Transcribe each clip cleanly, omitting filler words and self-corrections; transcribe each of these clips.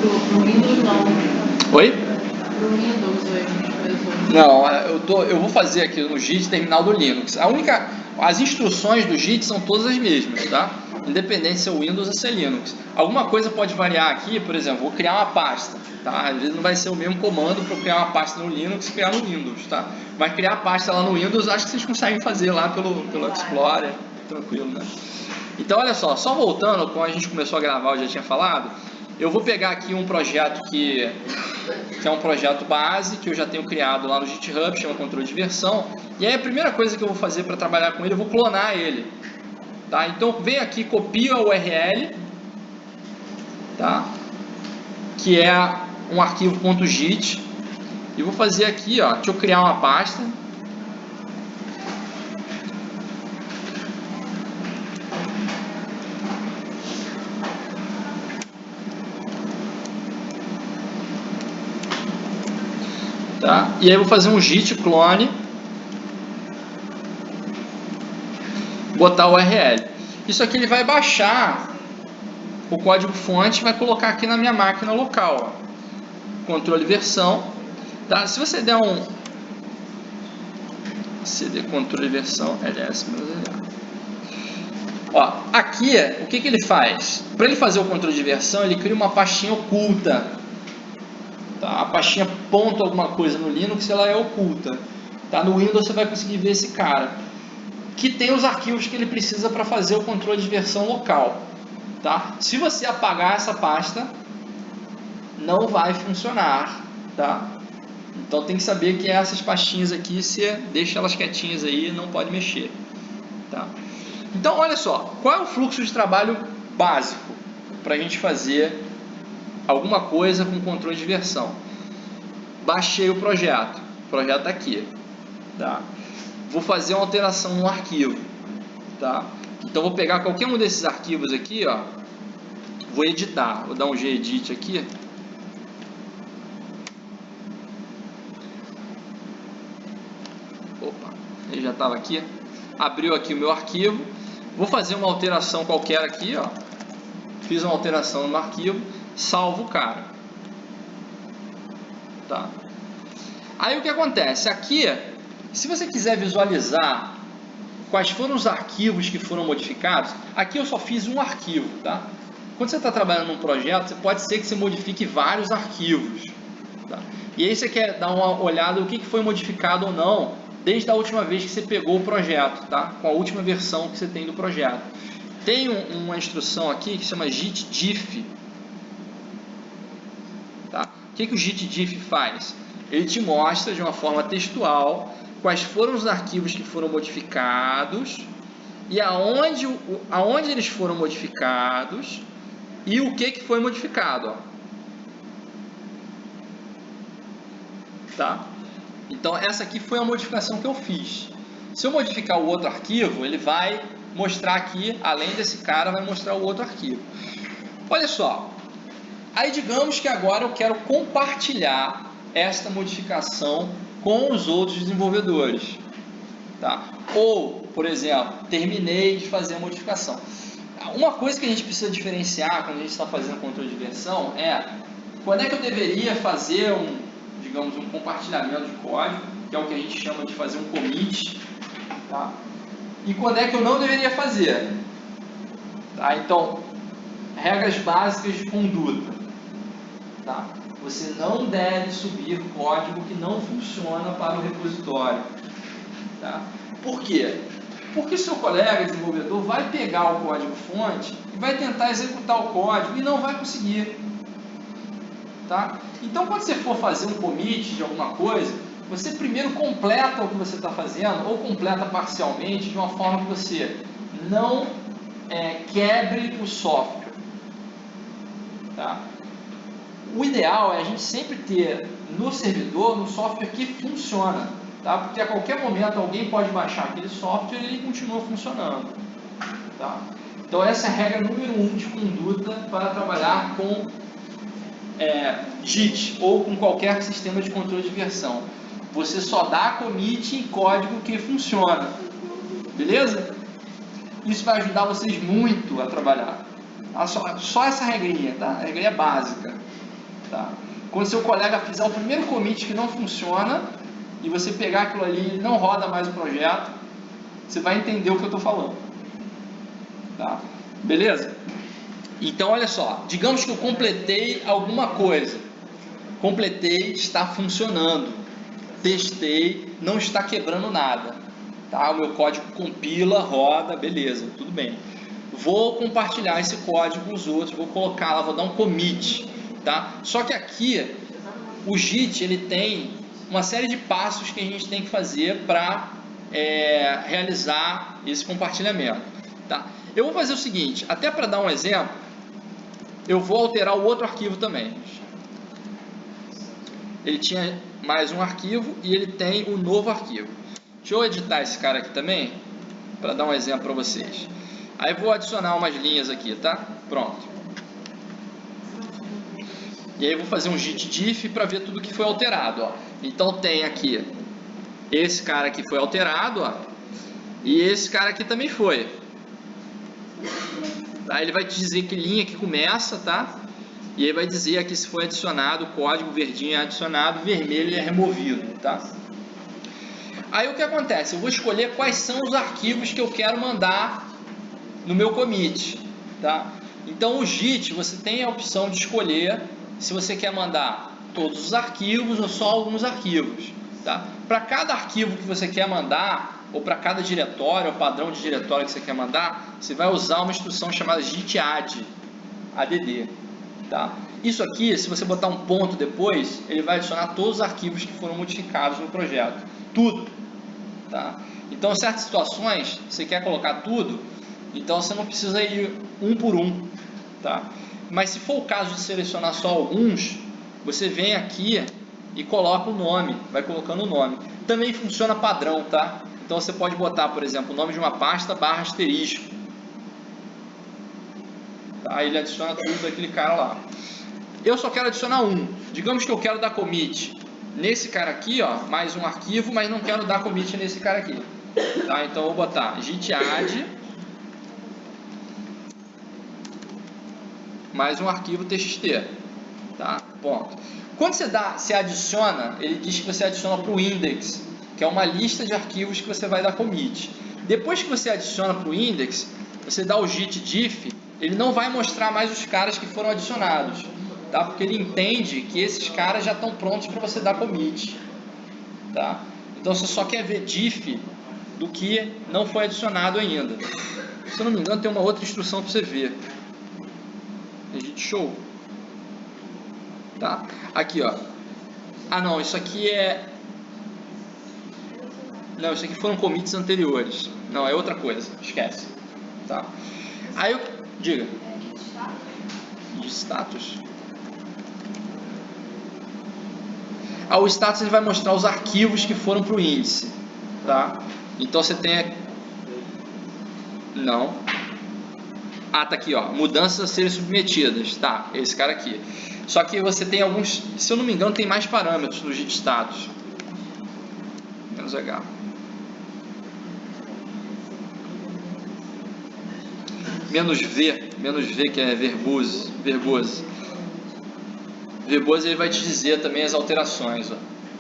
Pro Windows não. Oi? Pro Windows aí. Não, eu vou fazer aqui no JIT terminal do Linux. As instruções do JIT são todas as mesmas, tá? Independente se é Windows ou se é Linux. Alguma coisa pode variar aqui, por exemplo, vou criar uma pasta, tá? Às vezes não vai ser o mesmo comando para criar uma pasta no Linux e criar no Windows, tá? Mas criar a pasta lá no Windows, acho que vocês conseguem fazer lá pelo Explorer, tranquilo, né? Então, olha só voltando, como a gente começou a gravar, eu já tinha falado, eu vou pegar aqui um projeto que é um projeto base, que eu já tenho criado lá no GitHub, chama controle de versão, e aí a primeira coisa que eu vou fazer para trabalhar com ele, eu vou clonar ele, tá? Então, vem aqui, copia o URL, tá? Que é um arquivo .git, e vou fazer aqui, ó, deixa eu criar uma pasta. Tá? E aí eu vou fazer um git clone, botar o URL. Isso aqui ele vai baixar o código fonte e vai colocar aqui na minha máquina local. Ó. Controle versão. Tá? Se você der um cd controle versão ls, ó, aqui o que ele faz? Para ele fazer o controle de versão, ele cria uma pastinha oculta. Tá? A pastinha ponto alguma coisa no Linux, ela é oculta. Tá? No Windows você vai conseguir ver esse cara, que tem os arquivos que ele precisa para fazer o controle de versão local. Tá? Se você apagar essa pasta, não vai funcionar. Tá? Então tem que saber que essas pastinhas aqui, você deixa elas quietinhas aí, não pode mexer. Tá? Então olha só, qual é o fluxo de trabalho básico para a gente fazer alguma coisa com controle de versão? Baixei o projeto está aqui, tá? Vou fazer uma alteração no arquivo, tá? Então vou pegar qualquer um desses arquivos aqui, ó, vou editar, vou dar um gedit aqui, opa, ele já estava aqui, abriu aqui o meu arquivo, vou fazer uma alteração qualquer aqui, ó, fiz uma alteração no arquivo, salvo o cara, tá? Aí o que acontece? Aqui, se você quiser visualizar quais foram os arquivos que foram modificados, aqui eu só fiz um arquivo, tá? Quando você está trabalhando num projeto, pode ser que você modifique vários arquivos, tá? E aí você quer dar uma olhada no que foi modificado ou não, desde a última vez que você pegou o projeto, tá? Com a última versão que você tem do projeto. Tem uma instrução aqui que se chama git-diff. Tá? O que o git-diff faz? Ele te mostra de uma forma textual quais foram os arquivos que foram modificados e aonde eles foram modificados e o que foi modificado. Ó. Tá? Então essa aqui foi a modificação que eu fiz. Se eu modificar o outro arquivo, ele vai mostrar aqui, além desse cara, vai mostrar o outro arquivo. Olha só, aí digamos que agora eu quero compartilhar esta modificação com os outros desenvolvedores, tá? Ou, por exemplo, terminei de fazer a modificação. Uma coisa que a gente precisa diferenciar quando a gente está fazendo controle de versão é quando é que eu deveria fazer digamos, um compartilhamento de código, que é o que a gente chama de fazer um commit, tá? E quando é que eu não deveria fazer, tá? Então, regras básicas de conduta, tá? Você não deve subir código que não funciona para o repositório. Tá? Por quê? Porque o seu colega desenvolvedor vai pegar o código-fonte e vai tentar executar o código e não vai conseguir. Tá? Então, quando você for fazer um commit de alguma coisa, você primeiro completa o que você está fazendo ou completa parcialmente de uma forma que você não quebre o software. Tá? O ideal é a gente sempre ter no servidor, no software que funciona, tá? Porque a qualquer momento alguém pode baixar aquele software e ele continua funcionando, tá? Então essa é a regra número 1 de conduta para trabalhar com Git ou com qualquer sistema de controle de versão. Você só dá commit em código que funciona, beleza? Isso vai ajudar vocês muito a trabalhar. Só essa regrinha, tá? A regrinha básica. Tá? Quando seu colega fizer o primeiro commit que não funciona e você pegar aquilo ali e não roda mais o projeto, você vai entender o que eu estou falando. Tá? Beleza? Então, olha só, digamos que eu completei alguma coisa. Completei, está funcionando. Testei, não está quebrando nada. Tá? O meu código compila, roda, beleza, tudo bem. Vou compartilhar esse código com os outros, vou colocar lá, vou dar um commit. Tá? Só que aqui, o Git, ele tem uma série de passos que a gente tem que fazer para realizar esse compartilhamento. Tá? Eu vou fazer o seguinte, até para dar um exemplo, eu vou alterar o outro arquivo também. Ele tinha mais um arquivo e ele tem um novo arquivo. Deixa eu editar esse cara aqui também, para dar um exemplo para vocês. Aí vou adicionar umas linhas aqui, tá? Pronto. E aí eu vou fazer um git diff para ver tudo que foi alterado, ó. Então tem aqui esse cara aqui foi alterado, ó, e esse cara aqui também foi. Tá? Ele vai te dizer que linha que começa, tá? E aí vai dizer aqui se foi adicionado, o código verdinho é adicionado, vermelho é removido, tá? Aí o que acontece? Eu vou escolher quais são os arquivos que eu quero mandar no meu commit, tá? Então o Git, você tem a opção de escolher se você quer mandar todos os arquivos ou só alguns arquivos, tá? Para cada arquivo que você quer mandar, ou para cada diretório, ou padrão de diretório que você quer mandar, você vai usar uma instrução chamada git add, tá? Isso aqui, se você botar um ponto depois, ele vai adicionar todos os arquivos que foram modificados no projeto, tudo, tá? Então, em certas situações, você quer colocar tudo, então você não precisa ir um por um, tá? Mas se for o caso de selecionar só alguns, você vem aqui e coloca o nome, vai colocando o nome. Também funciona padrão, tá? Então você pode botar, por exemplo, o nome de uma pasta / asterisco. Tá? Ele adiciona tudo daquele cara lá. Eu só quero adicionar um. Digamos que eu quero dar commit nesse cara aqui, ó, mais um arquivo, mas não quero dar commit nesse cara aqui. Tá? Então eu vou botar git add mais um arquivo txt. Tá? Ponto. Quando você adiciona, ele diz que você adiciona para o index, que é uma lista de arquivos que você vai dar commit. Depois que você adiciona para o index, você dá o git diff, ele não vai mostrar mais os caras que foram adicionados, tá? Porque ele entende que esses caras já estão prontos para você dar commit, tá? Então você só quer ver diff do que não foi adicionado ainda. Se eu não me engano, tem uma outra instrução para você ver. Git show. Tá? Aqui, ó. Ah, não, isso aqui é... Não, isso aqui foram commits anteriores. Não, é outra coisa. Esquece. Tá? Aí eu... Diga. De status. Ah, o status ele vai mostrar os arquivos que foram para o índice. Tá? Então você tem... Não. Ah, tá aqui, ó. Mudanças a serem submetidas. Tá, esse cara aqui. Só que você tem alguns, se eu não me engano, tem mais parâmetros no git status. Menos H. Menos V que é verbose. Verbose ele vai te dizer também as alterações, ó.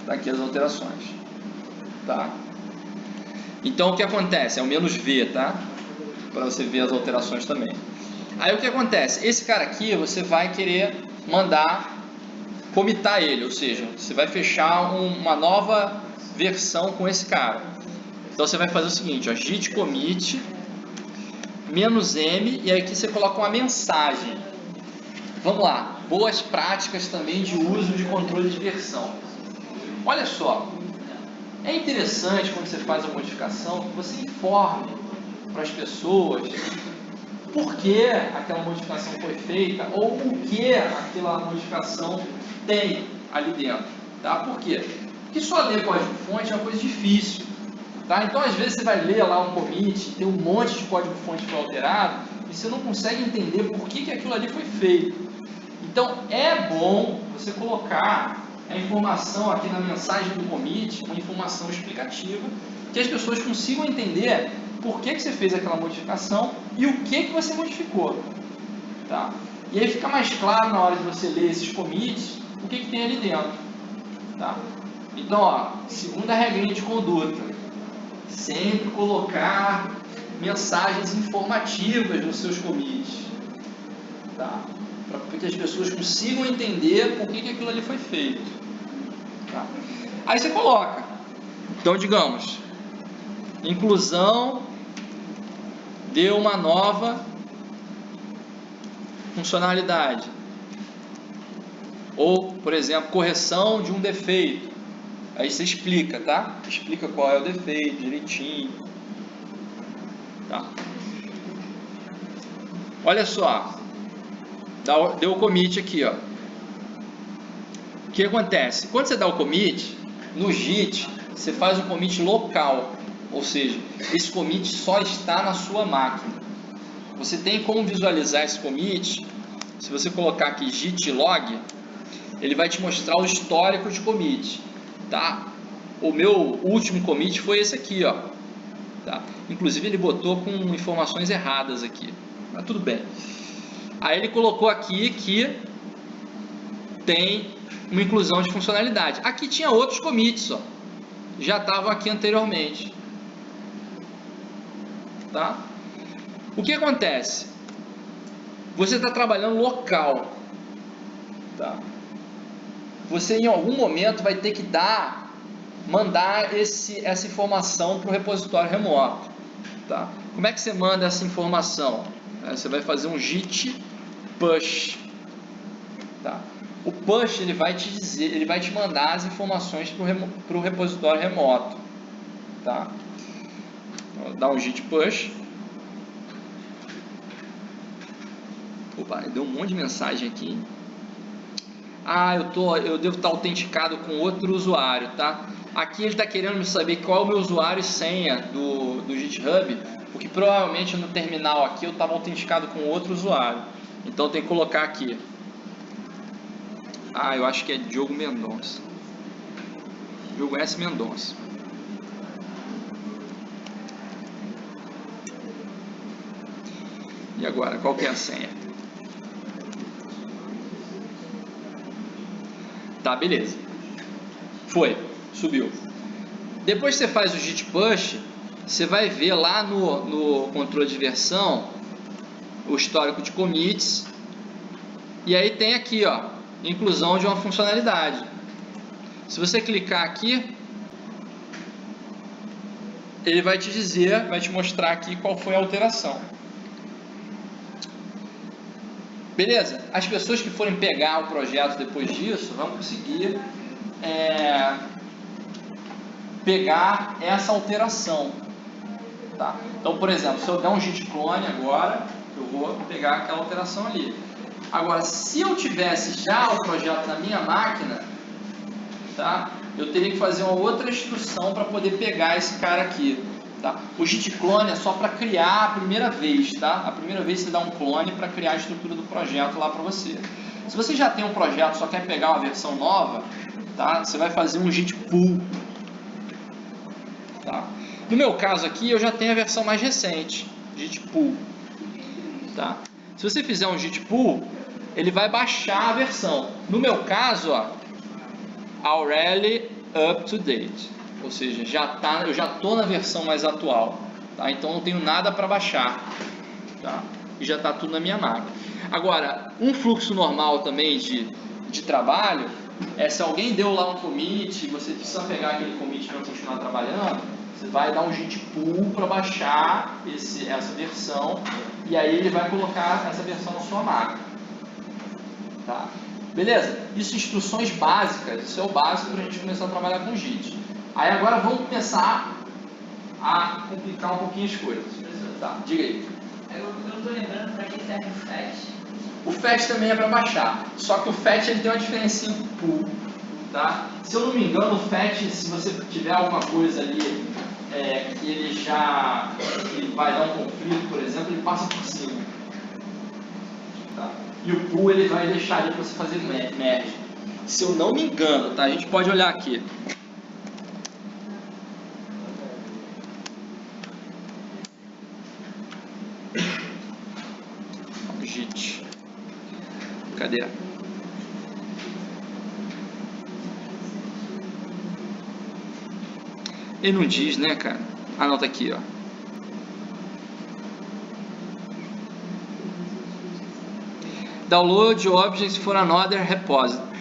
Tá aqui as alterações. Tá? Então o que acontece? É o menos V, tá? Para você ver as alterações também. Aí o que acontece? Esse cara aqui você vai querer mandar commitar ele, ou seja, você vai fechar uma nova versão com esse cara. Então você vai fazer o seguinte, ó, git commit -m e aqui você coloca uma mensagem. Vamos lá, boas práticas também de uso de controle de versão. Olha só, é interessante quando você faz a modificação que você informe para as pessoas por que aquela modificação foi feita ou o que aquela modificação tem ali dentro, tá? Por quê? Porque só ler código-fonte é uma coisa difícil, tá? Então às vezes você vai ler lá um commit, tem um monte de código-fonte que foi alterado e você não consegue entender por que aquilo ali foi feito. Então é bom você colocar a informação aqui na mensagem do commit, uma informação explicativa, que as pessoas consigam entender por que você fez aquela modificação e o que você modificou, tá? E aí fica mais claro na hora de você ler esses commits o que tem ali dentro. Tá? Então, ó, segunda regrinha de conduta, sempre colocar mensagens informativas nos seus commits, tá? Para que as pessoas consigam entender por que aquilo ali foi feito. Tá? Aí você coloca, então digamos, inclusão de uma nova funcionalidade, ou, por exemplo, correção de um defeito. Aí você explica, tá? Explica qual é o defeito direitinho, tá? Olha só, deu o commit aqui, ó. O que acontece? Quando você dá o commit, no Git, você faz um commit local, ou seja, esse commit só está na sua máquina. Você tem como visualizar esse commit. Se você colocar aqui git log, ele vai te mostrar o histórico de commit, tá? O meu último commit foi esse aqui, ó, tá? Inclusive ele botou com informações erradas aqui, mas tudo bem. Aí ele colocou aqui que tem uma inclusão de funcionalidade. Aqui tinha outros commits, ó, já estavam aqui anteriormente, tá? O que acontece? Você está trabalhando local, tá? Você em algum momento vai ter que mandar essa informação para o repositório remoto, tá? Como é que você manda essa informação? Você vai fazer um git push, tá? O push ele vai te dizer, ele vai te mandar as informações para o repositório remoto, tá? Então, dá um git push. Opa, deu um monte de mensagem aqui. Ah, eu devo estar autenticado com outro usuário, tá? Aqui ele está querendo saber qual é o meu usuário e senha do GitHub, porque provavelmente no terminal aqui eu estava autenticado com outro usuário. Então tem que colocar aqui. Ah, eu acho que é Diogo Mendonça. Diogo S. Mendonça. E agora, qual que é a senha? Tá, beleza. Foi, subiu. Depois que você faz o git push, você vai ver lá no controle de versão o histórico de commits. E aí tem aqui, ó, inclusão de uma funcionalidade. Se você clicar aqui, ele vai te dizer, vai te mostrar aqui qual foi a alteração. Beleza? As pessoas que forem pegar o projeto depois disso vão conseguir pegar essa alteração, tá? Então, por exemplo, se eu der um git clone agora, eu vou pegar aquela alteração ali. Agora, se eu tivesse já o projeto na minha máquina, tá? Eu teria que fazer uma outra instrução para poder pegar esse cara aqui. Tá? O git clone é só para criar a primeira vez, tá? A primeira vez você dá um clone para criar a estrutura do projeto lá para você. Se você já tem um projeto, só quer pegar uma versão nova, tá? Você vai fazer um git pull, tá? No meu caso aqui, eu já tenho a versão mais recente, git pull, tá? Se você fizer um git pull, ele vai baixar a versão. No meu caso, ó, already up to date. Ou seja, eu já estou na versão mais atual, tá? Então não tenho nada para baixar, tá? E já está tudo na minha máquina. Agora, um fluxo normal também de trabalho é se alguém deu lá um commit, você precisa pegar aquele commit para continuar trabalhando, você vai dar um git pull para baixar essa versão e aí ele vai colocar essa versão na sua máquina, tá? Beleza? Isso, instruções básicas, isso é o básico para a gente começar a trabalhar com Git. Aí agora vamos começar a complicar um pouquinho as coisas. Tá, diga aí. Eu não estou lembrando para que serve o fetch. O fetch também é para baixar, só que o fetch ele tem uma diferença com o pull, tá? Se eu não me engano, o fetch, se você tiver alguma coisa ali que ele que vai dar um conflito, por exemplo, ele passa por cima. Tá? E o pull ele vai deixar ali para você fazer merge. Se eu não me engano, tá? A gente pode olhar aqui. Git. Cadê? Ele não diz, né, cara? Ah, não, tá aqui, ó. Download objects for another repository.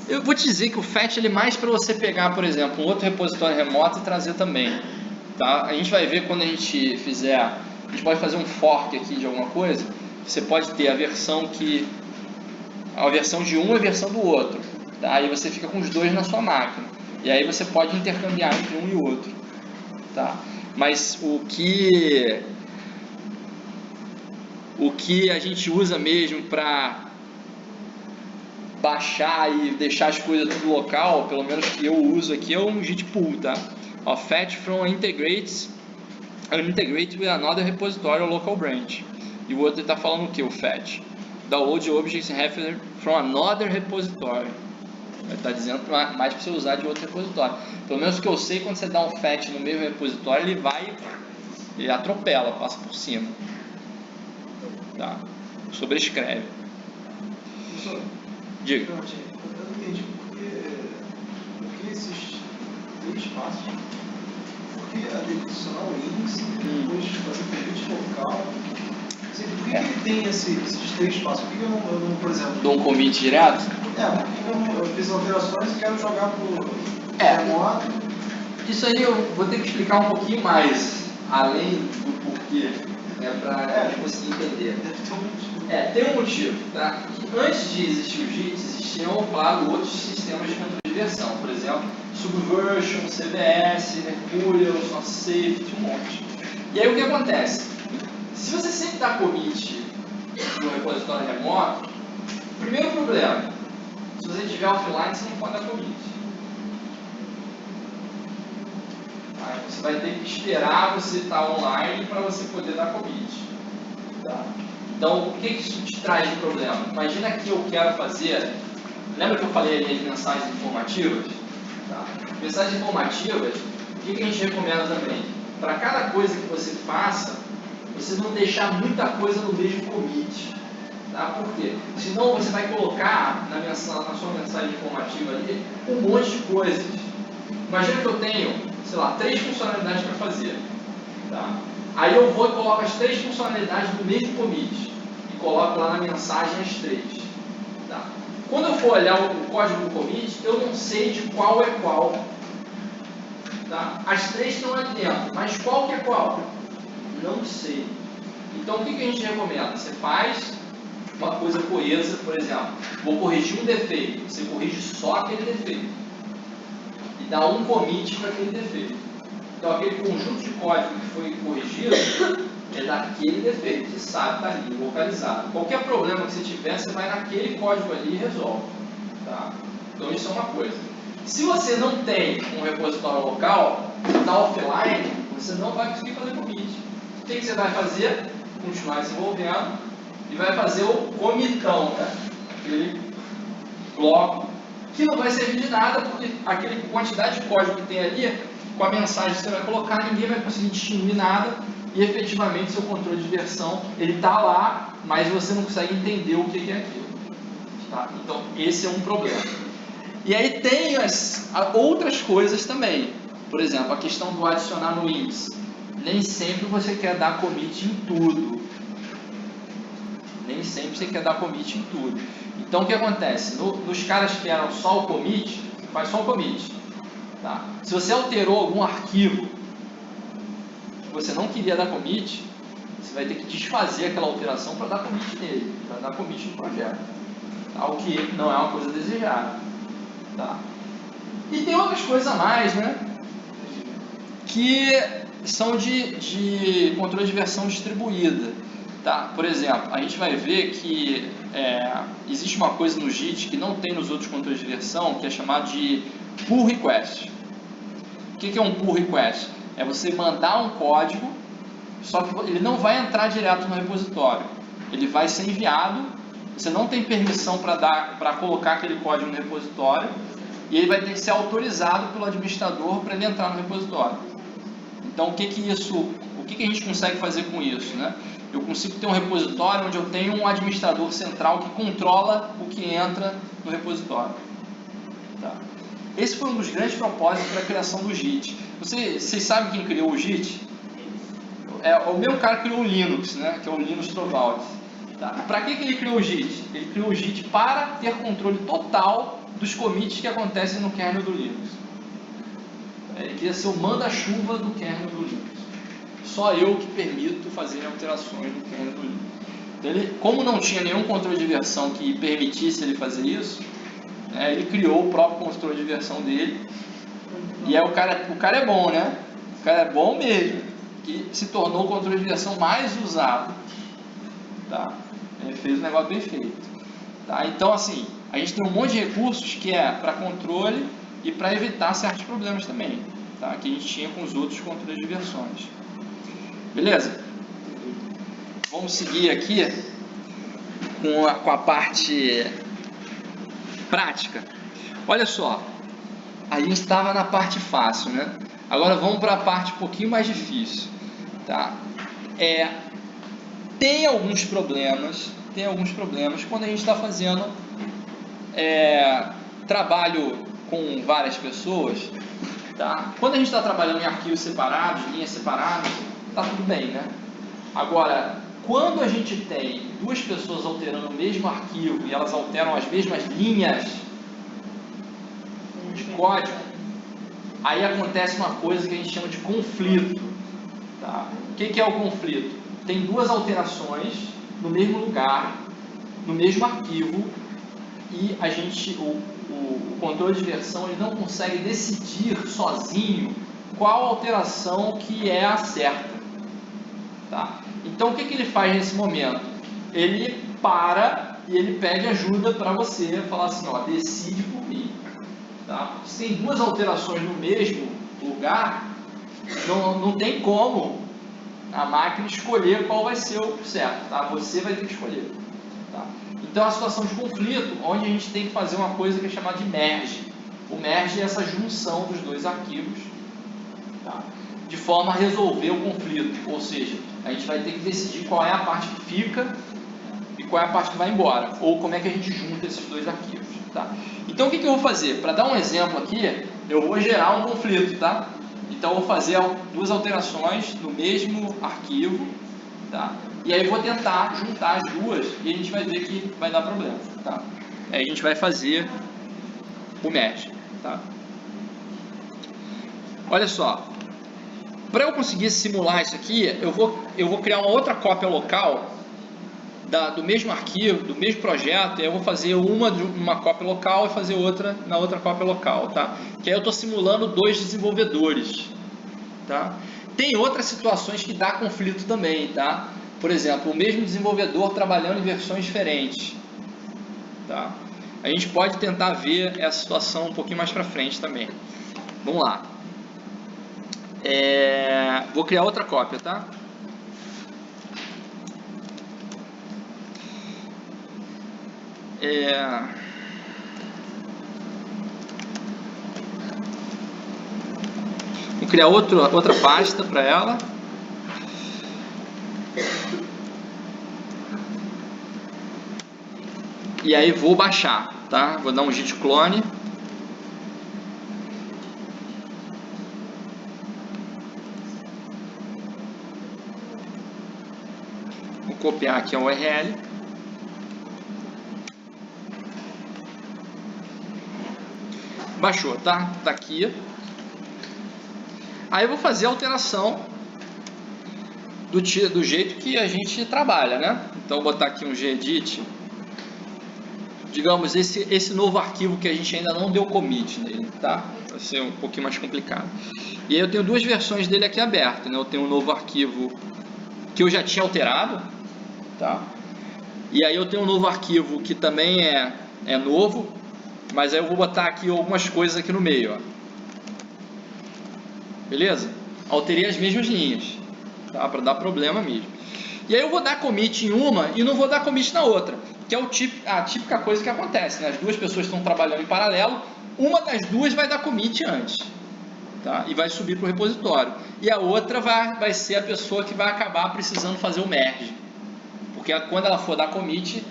Eu vou te dizer que o fetch ele é mais para você pegar, por exemplo, um outro repositório remoto e trazer também. Tá? A gente vai ver quando a gente fizer, a gente pode fazer um fork aqui de alguma coisa. Você pode ter a versão de um e a versão do outro. Tá? Aí você fica com os dois na sua máquina. E aí você pode intercambiar entre um e o outro. Tá? Mas o que a gente usa mesmo para baixar e deixar as coisas tudo local, pelo menos que eu uso aqui, é um Git pull, tá? Ó, fetch from integrate with another repository or local branch. E o outro está falando o que? O fetch download objects referred from another repository. Ele está dizendo mais para você usar de outro repositório. Pelo menos o que eu sei, quando você dá um fetch no mesmo repositório, ele atropela, passa por cima. Tá? Sobrescreve. Diga. Eu não entendi por que esses 3 passos. Por que adicionar o índice, depois fazer commit local? Por que ele tem esses 3 passos? Por que eu não, por exemplo... Dou um commit direto? Por que eu fiz alterações e quero jogar pro remoto? Isso aí eu vou ter que explicar um pouquinho mais, além do porquê, para conseguir entender. Tem um motivo, tá? Antes de existir o Git, existiam, claro, outros sistemas de controle de versão, por exemplo, Subversion, CVS, Mercurial, SourceSafety, um monte. E aí o que acontece? Se você sempre dá commit no repositório remoto, primeiro problema, se você estiver offline, você não pode dar commit. Aí você vai ter que esperar você estar online para você poder dar commit. Tá? Então, o que isso te traz de problema? Imagina que eu quero fazer... Lembra que eu falei ali de mensagens informativas? Tá? Mensagens informativas, o que a gente recomenda também? Para cada coisa que você faça, você não deixar muita coisa no mesmo commit. Tá? Por quê? Senão você vai colocar na sua mensagem informativa ali um monte de coisas. Imagina que eu tenho, sei lá, 3 funcionalidades para fazer. Tá? Aí eu vou e coloco as 3 funcionalidades no mesmo commit e coloco lá na mensagem as 3. Tá? Quando eu for olhar o código do commit, eu não sei de qual é qual. Tá? As 3 estão aqui dentro, mas qual que é qual? Não sei. Então o que a gente recomenda? Você faz uma coisa coesa, por exemplo, vou corrigir um defeito, você corrige só aquele defeito e dá um commit para aquele defeito. Então aquele conjunto de código que foi corrigido é daquele defeito, você sabe, está ali, localizado. Qualquer problema que você tiver, você vai naquele código ali e resolve. Tá? Então isso é uma coisa. Se você não tem um repositório local, está offline, você não vai conseguir fazer commit. O que você vai fazer? Continuar desenvolvendo e vai fazer o comitão, né? Aquele bloco que não vai servir de nada, porque aquela quantidade de código que tem ali, com a mensagem que você vai colocar, ninguém vai conseguir distinguir nada e efetivamente seu controle de versão, ele está lá, mas você não consegue entender o que é aquilo. Tá? Então esse é um problema. E aí tem as outras coisas também. Por exemplo, a questão do adicionar no índice. Nem sempre você quer dar commit em tudo. Nem sempre você quer dar commit em tudo. Então o que acontece? Nos caras que eram só o commit, faz só o commit. Tá? Se você alterou algum arquivo que você não queria dar commit, você vai ter que desfazer aquela alteração para dar commit nele, para dar commit no projeto. Tá? O que não é uma coisa desejada. Tá? E tem outras coisas a mais, né? Que são de controle de versão distribuída. Tá? Por exemplo, a gente vai ver que existe uma coisa no Git que não tem nos outros controles de versão, que é chamado de pull request. O que é um pull request? É você mandar um código, só que ele não vai entrar direto no repositório. Ele vai ser enviado, você não tem permissão para colocar aquele código no repositório, e ele vai ter que ser autorizado pelo administrador para ele entrar no repositório. Então, o que a gente consegue fazer com isso, né? Eu consigo ter um repositório onde eu tenho um administrador central que controla o que entra no repositório. Tá? Esse foi um dos grandes propósitos para a criação do JIT. Vocês sabem quem criou o JIT? É o mesmo cara que criou o Linux, né? Que é o Linus Torvalds. Tá? Para que ele criou o JIT? Ele criou o JIT para ter controle total dos commits que acontecem no kernel do Linux. Ele queria ser o manda-chuva do kernel do Linux. Só eu que permito fazer alterações no kernel do Linux. Então, ele, como não tinha nenhum controle de versão que permitisse ele fazer isso, ele criou o próprio controle de versão dele. E o cara é bom, né? O cara é bom mesmo, que se tornou o controle de versão mais usado. Tá? Ele fez um negócio bem feito. Tá? Então, assim, a gente tem um monte de recursos que é para controle e para evitar certos problemas também, tá? Que a gente tinha com os outros controles de versões. Beleza? Vamos seguir aqui com a parte prática. Olha só, a gente estava na parte fácil, né? Agora vamos para a parte um pouquinho mais difícil, tá? Tem alguns problemas quando a gente está fazendo trabalho com várias pessoas, tá? Quando a gente está trabalhando em arquivos separados, linhas separadas, tá tudo bem, né? Agora, quando a gente tem duas pessoas alterando o mesmo arquivo e elas alteram as mesmas linhas de código, aí acontece uma coisa que a gente chama de conflito, tá? O que é o conflito? Tem duas alterações no mesmo lugar, no mesmo arquivo, e o controle de versão ele não consegue decidir sozinho qual alteração que é a certa. Tá? Então o que ele faz nesse momento? Ele para e ele pede ajuda para você, falar assim, ó, decide por mim. Tá? Se tem duas alterações no mesmo lugar, não tem como a máquina escolher qual vai ser o certo, tá? Você vai ter que escolher. Tá? Então é uma situação de conflito, onde a gente tem que fazer uma coisa que é chamada de merge. O merge é essa junção dos dois arquivos, tá? De forma a resolver o conflito, ou seja, a gente vai ter que decidir qual é a parte que fica e qual é a parte que vai embora, ou como é que a gente junta esses dois arquivos. Tá? Então o que eu vou fazer? Para dar um exemplo aqui, eu vou gerar um conflito, tá? Então eu vou fazer duas alterações no mesmo arquivo, tá? E aí eu vou tentar juntar as duas e a gente vai ver que vai dar problema, tá? Aí a gente vai fazer o merge, tá? Olha só, para eu conseguir simular isso aqui, eu vou criar uma outra cópia local do mesmo arquivo, do mesmo projeto, e eu vou fazer uma cópia local e fazer outra na outra cópia local, tá? Que aí eu estou simulando dois desenvolvedores, tá? Tem outras situações que dá conflito também, tá? Por exemplo, o mesmo desenvolvedor trabalhando em versões diferentes, tá? A gente pode tentar ver essa situação um pouquinho mais para frente também. Vamos lá. Vou criar outra cópia, tá? Vou criar outra pasta para ela. E aí vou baixar, tá? Vou dar um git clone. Vou copiar aqui a URL. Baixou, tá? Tá aqui. Aí eu vou fazer a alteração do jeito que a gente trabalha, né? Então vou botar aqui um gedit. Digamos, esse novo arquivo que a gente ainda não deu commit nele, tá? Vai ser um pouquinho mais complicado. E aí eu tenho duas versões dele aqui abertas, né? Eu tenho um novo arquivo que eu já tinha alterado, tá? E aí eu tenho um novo arquivo que também é novo, mas aí eu vou botar aqui algumas coisas aqui no meio, ó. Beleza? Alterei as mesmas linhas, tá? Para dar problema mesmo. E aí eu vou dar commit em uma e não vou dar commit na outra, que é a típica coisa que acontece, né? As duas pessoas estão trabalhando em paralelo, uma das duas vai dar commit antes, tá? E vai subir para o repositório. e a outra vai ser a pessoa que vai acabar precisando fazer o merge, porque quando ela for dar commit,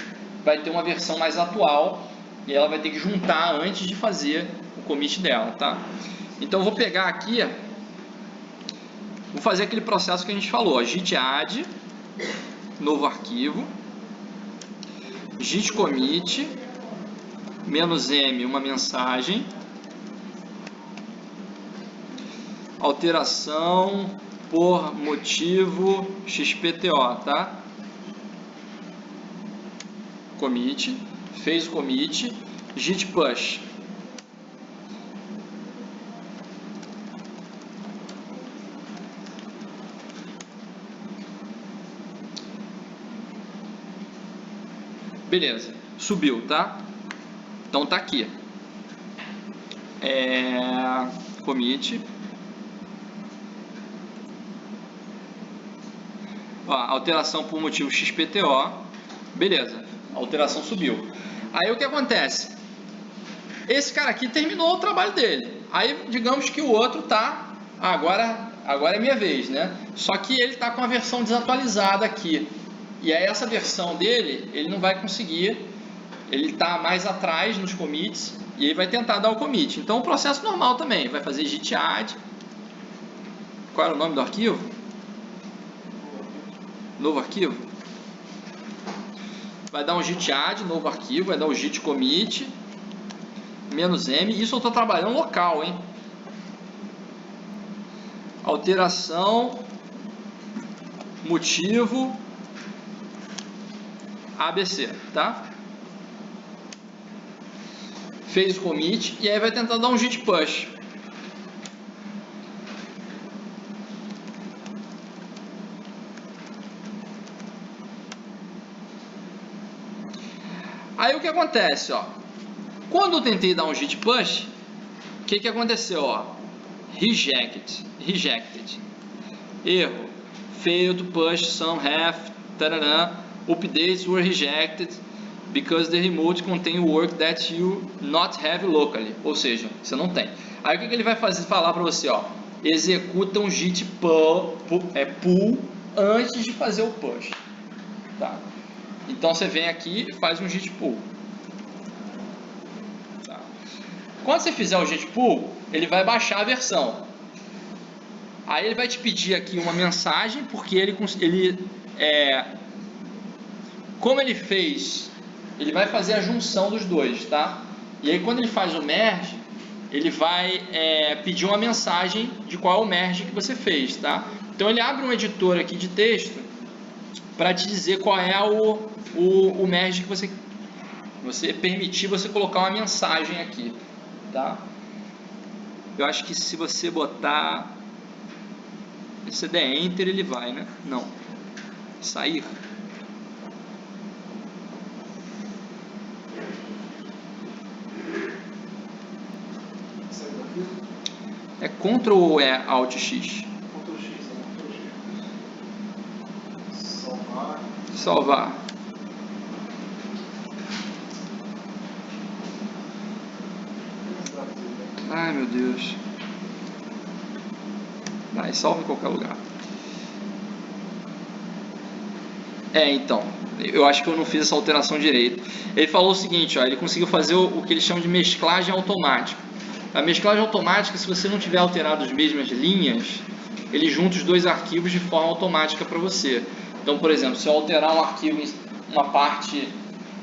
vai ter uma versão mais atual e ela vai ter que juntar antes de fazer o commit dela, tá? Então eu vou pegar aqui, vou fazer aquele processo que a gente falou, git add, novo arquivo, git commit, -m, uma mensagem, alteração por motivo XPTO, tá? Commit, fez o commit, git push. Beleza, subiu, tá? Então tá aqui. Commit. Ó, alteração por motivo XPTO. Beleza, a alteração subiu. Aí o que acontece? Esse cara aqui terminou o trabalho dele. Aí digamos que o outro tá. Agora é minha vez, né? Só que ele tá com a versão desatualizada aqui. E aí essa versão dele, ele não vai conseguir, ele está mais atrás nos commits e ele vai tentar dar o commit. Então o processo normal também, vai fazer git add. Qual era o nome do arquivo? Novo arquivo. Vai dar um git add, novo arquivo, vai dar o git commit, -m, isso eu estou trabalhando local, hein? Alteração, motivo, ABC, tá? Fez o commit e aí vai tentar dar um git push. Aí o que acontece, ó? Quando eu tentei dar um git push, o que aconteceu, ó? Rejected. Erro. Failed to push some half, tarará. Updates were rejected because the remote contain work that you not have locally. Ou seja, você não tem. Aí o que ele vai falar para você, ó? Executa um git pull antes de fazer o push, tá? Então você vem aqui e faz um git pull. Tá? Quando você fizer o git pull, ele vai baixar a versão. Aí ele vai te pedir aqui uma mensagem, porque como ele fez, ele vai fazer a junção dos dois, tá? E aí quando ele faz o merge, ele vai pedir uma mensagem de qual é o merge que você fez, tá? Então ele abre um editor aqui de texto para te dizer qual é o merge que você permitir você colocar uma mensagem aqui, tá? Eu acho que se você botar, se você der enter, ele vai, né? Não. Sair. É Ctrl ou é Alt X? Ctrl X, Ctrl X. Salvar. Ai, meu Deus. Vai, salva em qualquer lugar. Então, eu acho que eu não fiz essa alteração direito. Ele falou o seguinte, ó, ele conseguiu fazer o que eles chamam de mesclagem automática. A mesclagem automática, se você não tiver alterado as mesmas linhas, ele junta os dois arquivos de forma automática para você. Então, por exemplo, se eu alterar um arquivo, uma parte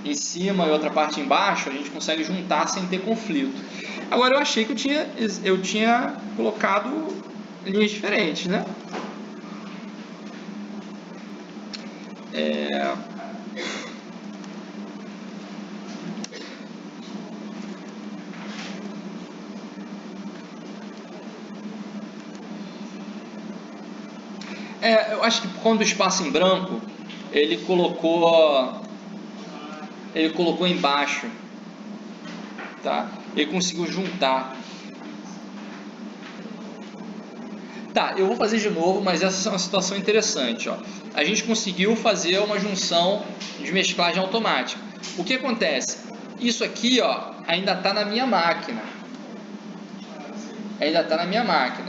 em cima e outra parte embaixo, a gente consegue juntar sem ter conflito. Agora eu achei que eu tinha colocado linhas diferentes, né? Eu acho que quando o espaço em branco, ele colocou embaixo, tá? Ele conseguiu juntar. Tá, eu vou fazer de novo, mas essa é uma situação interessante, ó. A gente conseguiu fazer uma junção de mesclagem automática. O que acontece? Isso aqui, ó, ainda está na minha máquina.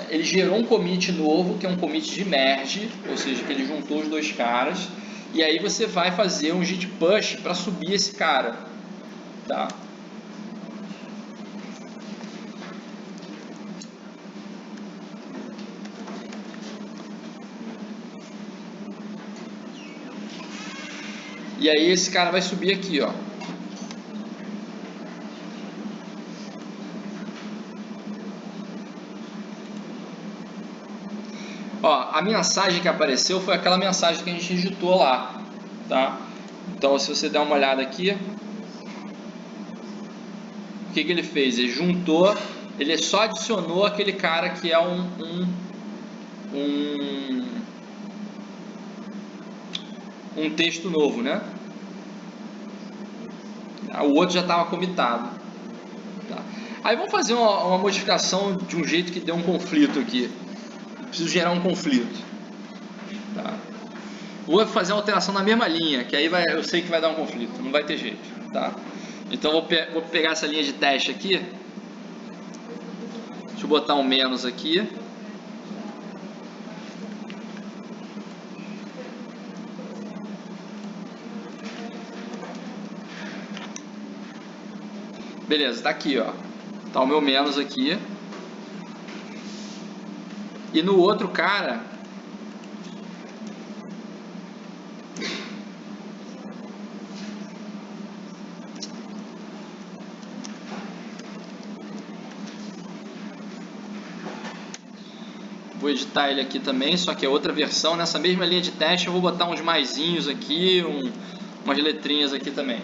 ele gerou um commit novo, que é um commit de merge, ou seja, que ele juntou os dois caras, e aí você vai fazer um git push para subir esse cara, tá? E aí esse cara vai subir aqui, ó. Ó, a mensagem que apareceu foi aquela mensagem que a gente digitou lá, tá? Então, se você der uma olhada aqui, o que ele fez? Ele juntou, ele só adicionou aquele cara que é um texto novo, né? O outro já estava comitado. Tá? Aí vamos fazer uma modificação de um jeito que dê um conflito aqui. Preciso gerar um conflito. Tá? Vou fazer uma alteração na mesma linha, que aí eu sei que vai dar um conflito, não vai ter jeito. Tá? Então vou pegar essa linha de teste aqui. Deixa eu botar um menos aqui. Beleza, tá aqui, ó. Tá o meu menos aqui. E no outro cara, vou editar ele aqui também, só que é outra versão. Nessa mesma linha de teste eu vou botar uns maisinhos aqui, umas letrinhas aqui também.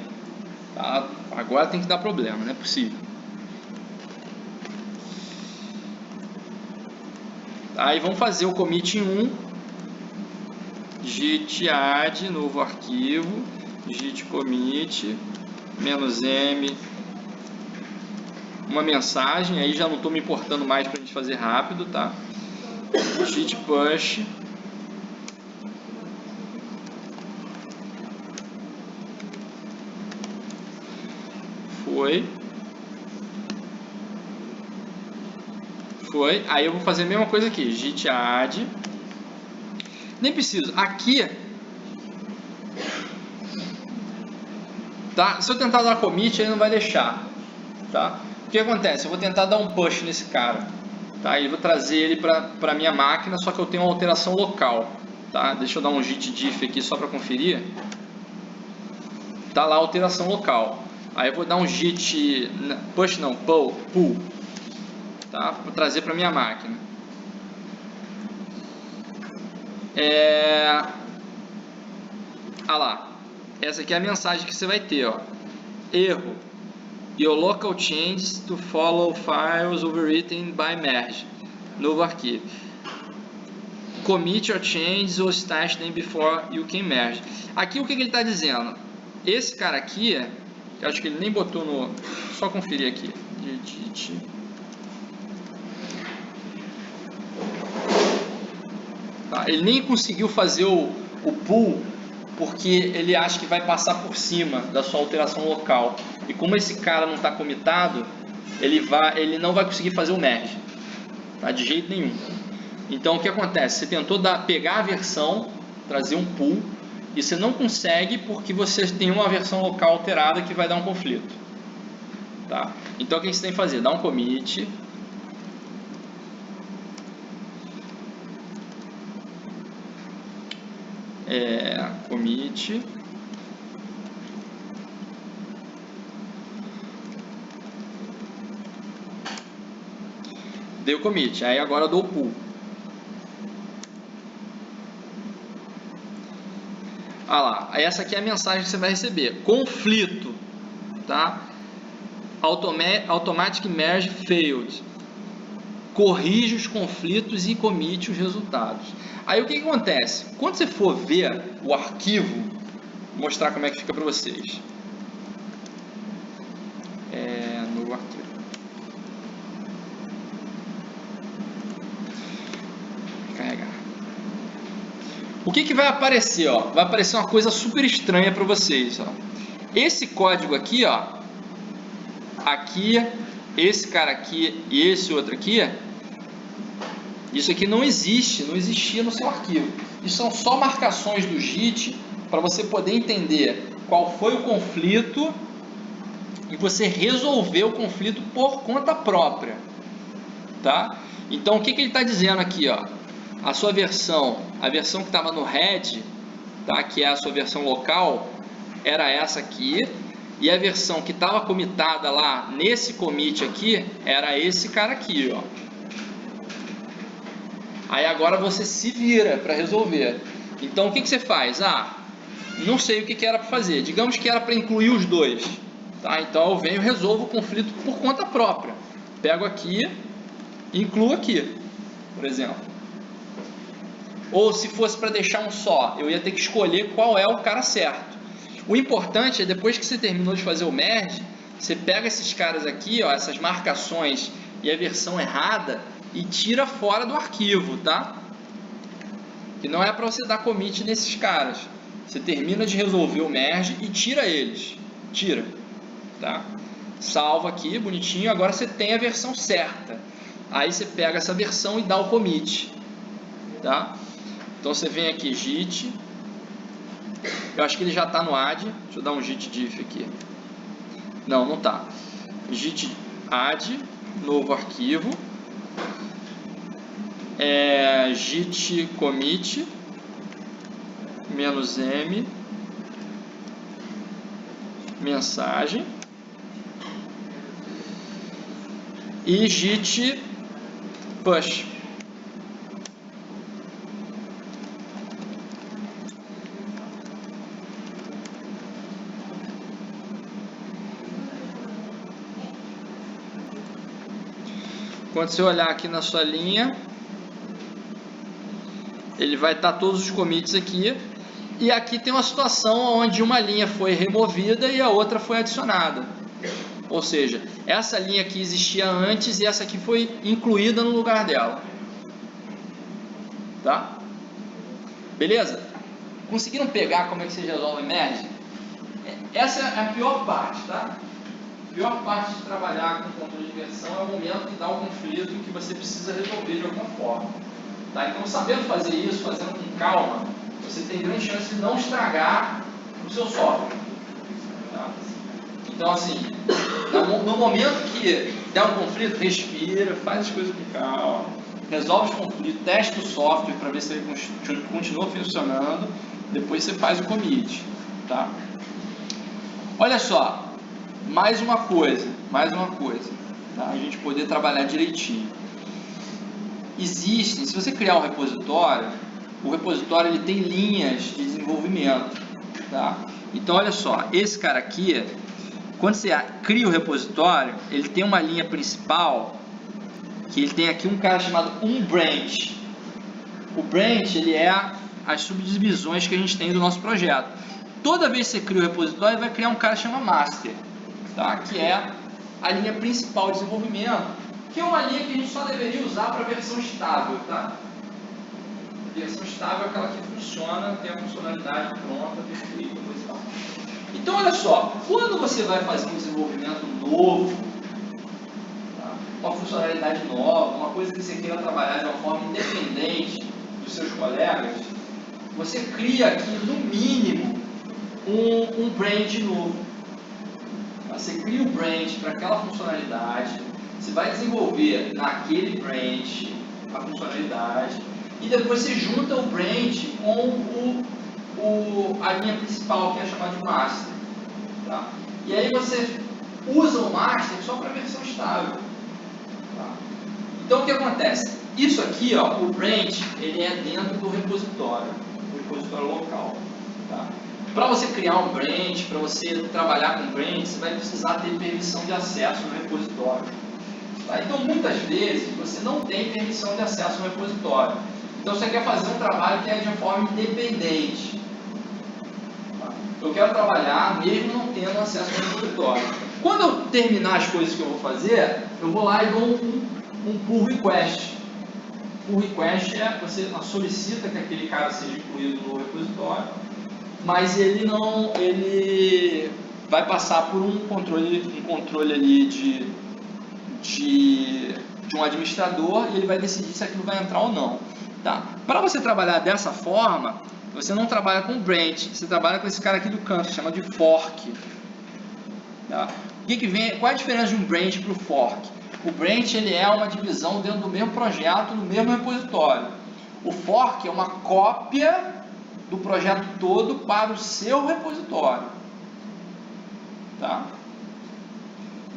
Tá? Agora tem que dar problema, não é possível. Aí vamos fazer o commit em 1, git add, novo arquivo, git commit, -m, uma mensagem, aí já não estou me importando mais para a gente fazer rápido, tá? Git push, foi, aí eu vou fazer a mesma coisa aqui, git add, nem preciso, aqui, tá? Se eu tentar dar commit, ele não vai deixar, tá? O que acontece? Eu vou tentar dar um push nesse cara, tá? E vou trazer ele para minha máquina, só que eu tenho uma alteração local, tá? Deixa eu dar um git diff aqui só para conferir, tá lá a alteração local. Aí eu vou dar um git push não, pull, tá? Vou trazer para minha máquina. Ah lá, essa aqui é a mensagem que você vai ter, ó. Erro. Your local changes to follow files overwritten by merge. Novo arquivo. Commit your changes or stash them before you can merge. Aqui o que ele está dizendo? Esse cara aqui, eu acho que ele nem botou no... Só conferir aqui. Edit. Tá, ele nem conseguiu fazer o pull porque ele acha que vai passar por cima da sua alteração local. E como esse cara não está comitado, ele não vai conseguir fazer o merge, tá? De jeito nenhum. Então o que acontece? Você tentou pegar a versão, trazer um pull, e você não consegue porque você tem uma versão local alterada que vai dar um conflito. Tá? Então o que você tem que fazer? Dar um commit. Commit. Deu commit, aí agora eu dou o pull. Ah lá, essa aqui é a mensagem que você vai receber. Conflito, tá? Automatic merge failed. Corrige os conflitos e comite os resultados. Aí o que acontece? Quando você for ver o arquivo, vou mostrar como é que fica para vocês. Novo arquivo. Carregar. O que vai aparecer? Ó? Vai aparecer uma coisa super estranha para vocês. Ó. Esse código aqui, ó, aqui, esse cara aqui e esse outro aqui, Isso aqui não existe, não existia no seu arquivo. Isso são só marcações do JIT para você poder entender qual foi o conflito e você resolver o conflito por conta própria, tá? Então, o que ele está dizendo aqui, ó? A sua versão, a versão que estava no head, tá? Que é a sua versão local, era essa aqui, e a versão que estava commitada lá nesse commit aqui era esse cara aqui, ó. Aí agora você se vira para resolver. Então, o que você faz? Ah, não sei o que era para fazer. Digamos que era para incluir os dois. Tá? Então eu venho e resolvo o conflito por conta própria. Pego aqui e incluo aqui, por exemplo. Ou se fosse para deixar um só, eu ia ter que escolher qual é o cara certo. O importante é, depois que você terminou de fazer o merge, você pega esses caras aqui, ó, essas marcações e a versão errada, e tira fora do arquivo, tá? Que não é para você dar commit nesses caras. Você termina de resolver o merge e tira eles. Tira. Tá? Salva aqui, bonitinho. Agora você tem a versão certa. Aí você pega essa versão e dá o commit. Tá? Então você vem aqui, git. Eu acho que ele já está no add. Deixa eu dar um git diff aqui. Não, não está. Git add, novo arquivo. Git commit -m mensagem e git push. Quando você olhar aqui na sua linha, ele vai estar todos os commits aqui, e aqui tem uma situação onde uma linha foi removida e a outra foi adicionada. Ou seja, essa linha aqui existia antes e essa aqui foi incluída no lugar dela. Tá? Beleza? Conseguiram pegar como é que você resolve merge? Essa é a pior parte, tá? A pior parte de trabalhar com controle de versão é o momento que dá o conflito que você precisa resolver de alguma forma. Tá? Então, sabendo fazer isso, fazendo com calma, você tem grande chance de não estragar o seu software. Tá? Então, assim, no momento que der um conflito, respira, faz as coisas com calma, resolve os conflitos, testa o software para ver se ele continua funcionando, depois você faz o commit. Tá? Olha só, mais uma coisa, tá? A gente poder trabalhar direitinho. Existem, se você criar um repositório, o repositório ele tem linhas de desenvolvimento, tá? Então olha só, esse cara aqui, quando você cria o repositório, ele tem uma linha principal, que ele tem aqui um cara chamado branch. O branch ele é as subdivisões que a gente tem do nosso projeto. Toda vez que você cria o repositório, ele vai criar um cara chamado master, tá? Que é a linha principal de desenvolvimento, que é uma linha que a gente só deveria usar para a versão estável, tá? A versão estável é aquela que funciona, tem a funcionalidade pronta, perfeita, coisa e tal. Então, olha só, quando você vai fazer um desenvolvimento novo, tá? Uma funcionalidade nova, uma coisa que você queira trabalhar de uma forma independente dos seus colegas, você cria aqui, no mínimo, um branch novo. Você cria um branch para aquela funcionalidade, você vai desenvolver naquele branch a funcionalidade e depois você junta o branch com a linha principal, que é chamada de master. Tá? E aí você usa o master só para a versão estável. Tá? Então o que acontece? Isso aqui, ó, o branch, ele é dentro do repositório local. Tá? Para você criar um branch, para você trabalhar com branch, você vai precisar ter permissão de acesso no repositório. Tá? Então, muitas vezes, você não tem permissão de acesso no repositório. Então, você quer fazer um trabalho que é de forma independente. Tá? Eu quero trabalhar mesmo não tendo acesso no repositório. Quando eu terminar as coisas que eu vou fazer, eu vou lá e dou um pull request. Pull request é você solicita que aquele cara seja incluído no repositório, mas ele vai passar por um controle ali de de um administrador e ele vai decidir se aquilo vai entrar ou não. Tá? Para você trabalhar dessa forma, você não trabalha com branch, você trabalha com esse cara aqui do canto, chama de fork. Tá? Qual é a diferença de um branch para o fork? O branch ele é uma divisão dentro do mesmo projeto, no mesmo repositório. O fork é uma cópia do projeto todo para o seu repositório. Tá?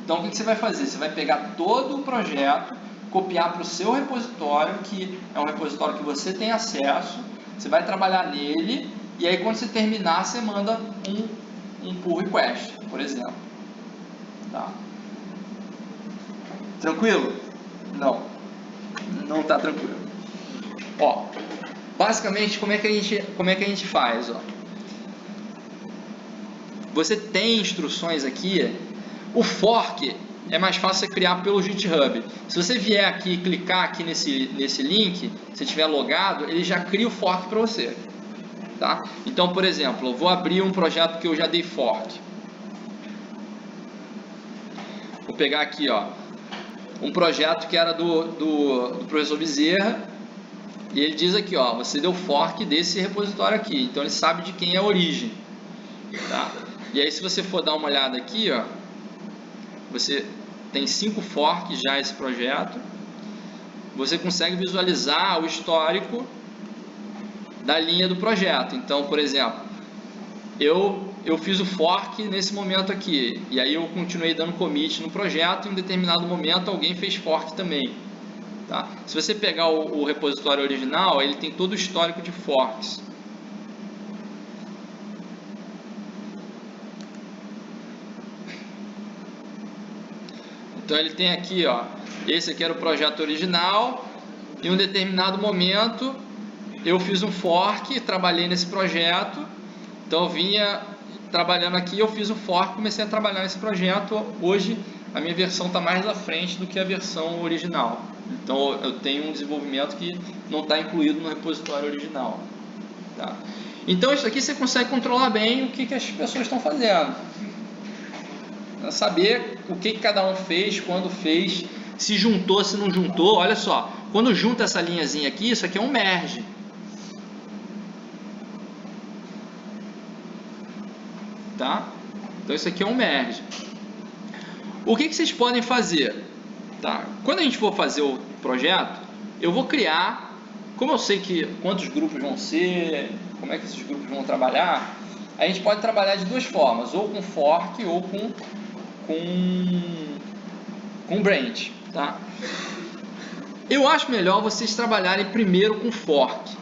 Então o que você vai fazer? Você vai pegar todo o projeto, copiar para o seu repositório, que é um repositório que você tem acesso, você vai trabalhar nele, e aí quando você terminar, você manda um pull request, por exemplo. Tá? Tranquilo? Não. Não está tranquilo. Ó, basicamente, como é que a gente faz? Ó? Você tem instruções aqui. O fork é mais fácil você criar pelo GitHub. Se você vier aqui e clicar aqui nesse link, se estiver logado, ele já cria o fork para você. Tá? Então, por exemplo, eu vou abrir um projeto que eu já dei fork. Vou pegar aqui, ó, um projeto que era do professor Bezerra, e ele diz aqui, ó, você deu fork desse repositório aqui, então ele sabe de quem é a origem. Tá? E aí se você for dar uma olhada aqui, ó, você tem 5 forks já esse projeto, você consegue visualizar o histórico da linha do projeto. Então, por exemplo, eu fiz o fork nesse momento aqui, e aí eu continuei dando commit no projeto, e em um determinado momento alguém fez fork também. Tá? Se você pegar o repositório original, ele tem todo o histórico de forks. Então ele tem aqui, ó, esse aqui era o projeto original, em um determinado momento eu fiz um fork, trabalhei nesse projeto, então eu vinha trabalhando aqui, eu fiz o fork, comecei a trabalhar nesse projeto. Hoje a minha versão está mais à frente do que a versão original, então eu tenho um desenvolvimento que não está incluído no repositório original. Tá? Então isso aqui você consegue controlar bem o que as pessoas estão fazendo, saber o que cada um fez, quando fez, se juntou, se não juntou. Olha só, quando junta essa linhazinha aqui, isso aqui é um merge. Tá? Então isso aqui é um merge. O que vocês podem fazer? Tá? Quando a gente for fazer o projeto, eu vou criar, como eu sei que quantos grupos vão ser, como é que esses grupos vão trabalhar, a gente pode trabalhar de duas formas, ou com fork ou com branch. Tá? Eu acho melhor vocês trabalharem primeiro com fork.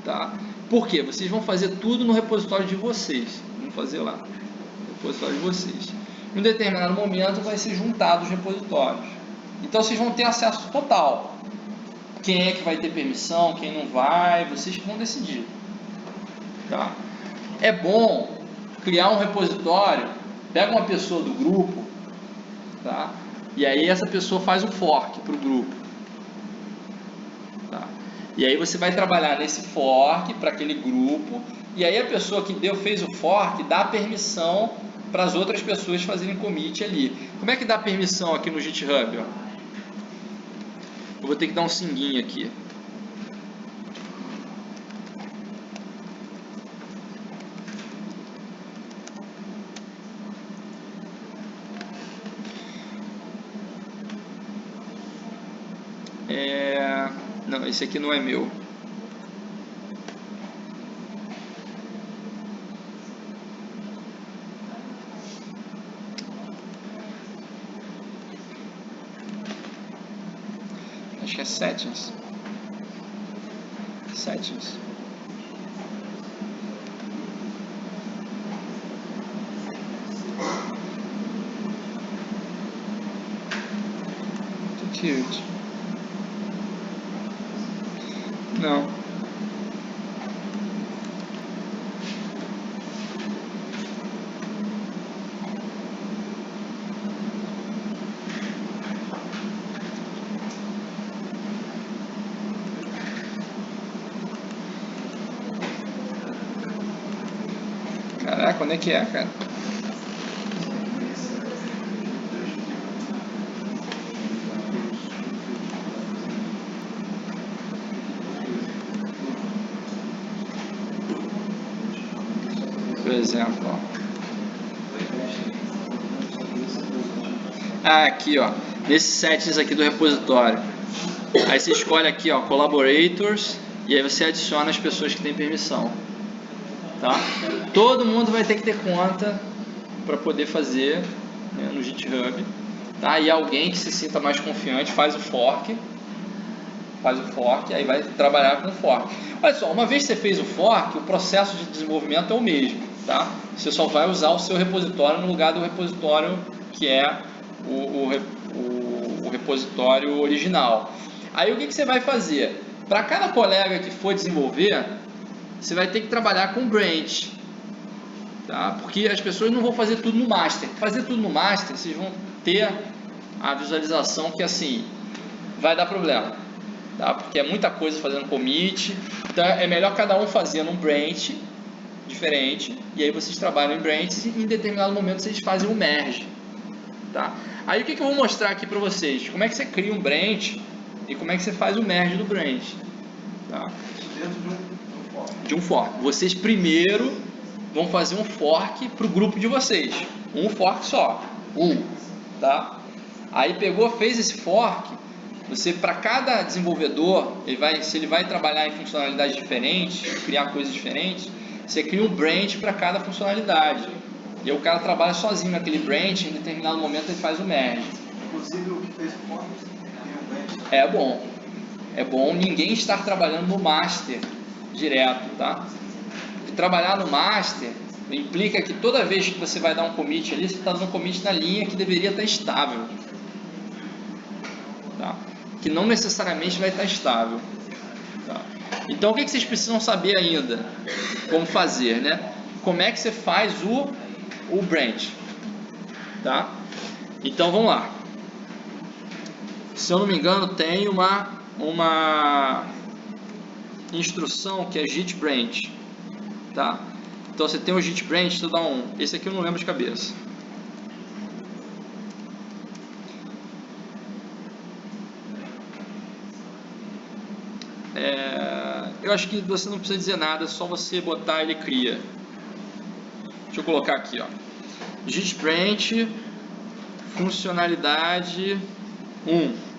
Tá? Por quê? Vocês vão fazer tudo no repositório de vocês. Vamos fazer lá. Repositório de vocês. Em um determinado momento vai ser juntado os repositórios. Então vocês vão ter acesso total. Quem é que vai ter permissão, quem não vai, vocês vão decidir. Tá? É bom criar um repositório, pega uma pessoa do grupo, tá? E aí essa pessoa faz um fork para o grupo. Tá? E aí você vai trabalhar nesse fork para aquele grupo, e aí a pessoa que fez o fork dá permissão para as outras pessoas fazerem commit ali. Como é que dá permissão aqui no GitHub? Ó? Eu vou ter que dar um singuinho aqui. Não, esse aqui não é meu. Acho que é settings. Settings. Security. Não. Caraca, onde é que é, cara? exemplo, ó. Aqui, ó, nesses settings aqui do repositório. Aí você escolhe aqui, ó, Collaborators, e aí você adiciona as pessoas que têm permissão, tá? Todo mundo vai ter que ter conta para poder fazer, né, no GitHub, tá? E alguém que se sinta mais confiante faz o fork, aí vai trabalhar com o fork. Olha só, uma vez que você fez o fork, o processo de desenvolvimento é o mesmo, tá? Você só vai usar o seu repositório no lugar do repositório que é o repositório original. Aí o que você vai fazer? Para cada colega que for desenvolver, você vai ter que trabalhar com branch, tá? Porque as pessoas não vão fazer tudo no master. Fazer tudo no master, vocês vão ter a visualização que assim vai dar problema, tá? Porque é muita coisa fazendo commit. Então é melhor cada um fazendo um branch diferente, e aí vocês trabalham em branches e em determinado momento vocês fazem um merge, tá? Aí o que eu vou mostrar aqui para vocês? Como é que você cria um branch e como é que você faz o merge do branch, tá? Dentro de um fork. Vocês primeiro vão fazer um fork para o grupo de vocês, um fork só, tá? Aí pegou, fez esse fork. Você, para cada desenvolvedor, se ele vai trabalhar em funcionalidades diferentes, criar coisas diferentes, você cria um branch para cada funcionalidade. E aí o cara trabalha sozinho naquele branch, em determinado momento ele faz o merge. Inclusive o que fez o fork tem um branch. É bom. É bom ninguém estar trabalhando no master direto, tá? Porque trabalhar no master implica que toda vez que você vai dar um commit ali, você está dando um commit na linha que deveria estar estável, tá? Que não necessariamente vai estar estável, tá? Então o que vocês precisam saber ainda? Como fazer, né? Como é que você faz o branch, tá? Então vamos lá. Se eu não me engano, tem uma instrução que é git branch, tá? Então você tem o git branch, tu dá esse aqui eu não lembro de cabeça. Eu acho que você não precisa dizer nada, é só você botar ele cria. Deixa eu colocar aqui, ó. Git branch funcionalidade 1.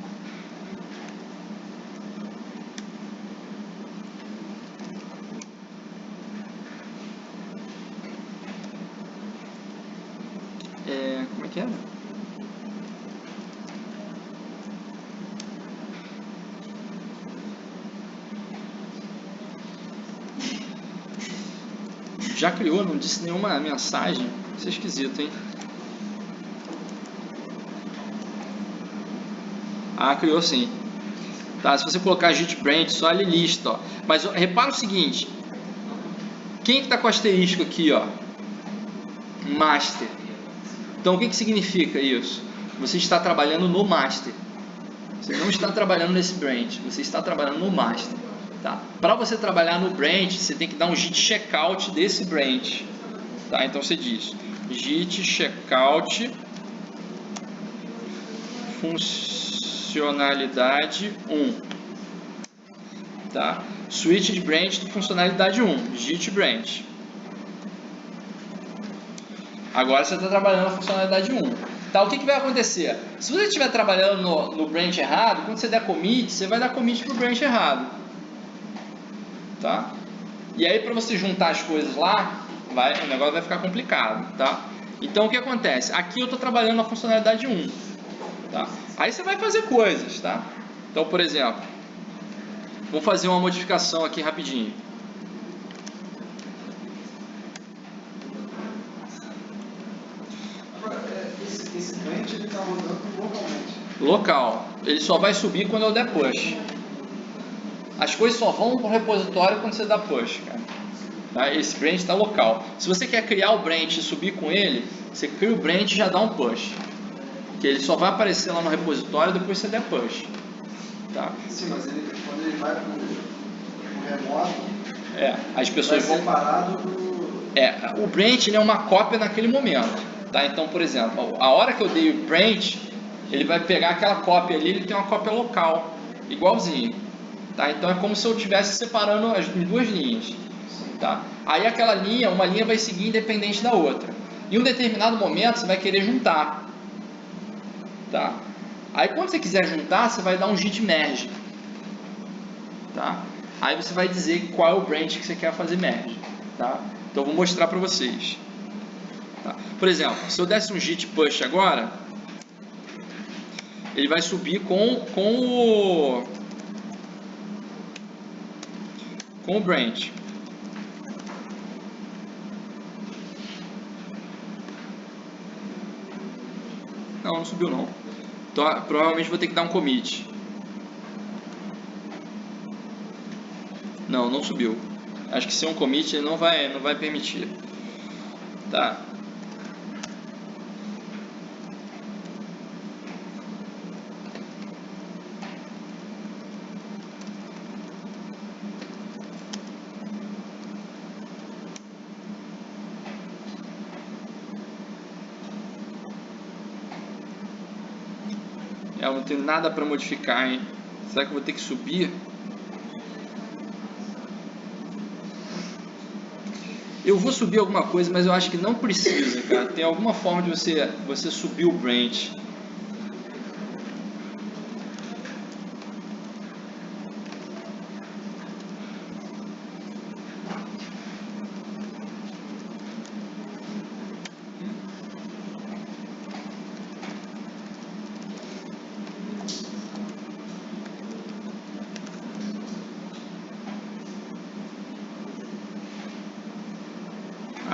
Como é que era? Já criou, não disse nenhuma mensagem. Isso é esquisito, hein? Ah, criou sim. Tá, se você colocar git branch, só ele lista, ó. Mas repara o seguinte. Quem que tá com asterisco aqui, ó? Master. Então o que significa isso? Você está trabalhando no master. Você não está trabalhando nesse branch, você está trabalhando no master, tá? Para você trabalhar no branch, você tem que dar um git checkout desse branch, tá? Então você diz git checkout funcionalidade 1, tá? Switch de branch de funcionalidade 1, git branch. Agora você está trabalhando na funcionalidade 1. Tá, o que vai acontecer? Se você estiver trabalhando no branch errado, quando você der commit, você vai dar commit para o branch errado. Tá? E aí para você juntar as coisas lá, o negócio vai ficar complicado. Tá? Então o que acontece? Aqui eu estou trabalhando na funcionalidade 1. Tá? Aí você vai fazer coisas. Tá? Então, por exemplo, vamos fazer uma modificação aqui rapidinho. Esse branch ele está rodando localmente. Local. Ele só vai subir quando eu der push. As coisas só vão para o repositório quando você dá push, cara. Tá? Esse branch está local. Se você quer criar o branch e subir com ele, você cria o branch e já dá um push. Que ele só vai aparecer lá no repositório depois que você der push. Tá? Sim, mas quando ele vai para o remoto, as pessoas vão separado do... o branch ele é uma cópia naquele momento. Tá? Então, por exemplo, a hora que eu dei o branch, ele vai pegar aquela cópia ali, ele tem uma cópia local, igualzinho. Tá? Então é como se eu estivesse separando em duas linhas. Tá? Aí aquela linha, uma linha vai seguir independente da outra. Em um determinado momento você vai querer juntar. Tá? Aí quando você quiser juntar, você vai dar um git merge. Tá? Aí você vai dizer qual é o branch que você quer fazer merge. Tá? Então eu vou mostrar para vocês. Tá? Por exemplo, se eu desse um git push agora, ele vai subir com o branch. Não subiu não. Então provavelmente vou ter que dar um commit. Não subiu. Acho que se é um commit ele não vai permitir. Tá. Eu não tenho nada para modificar, hein? Será que eu vou ter que subir? Eu vou subir alguma coisa, mas eu acho que não precisa, cara. Tem alguma forma de você subir o branch.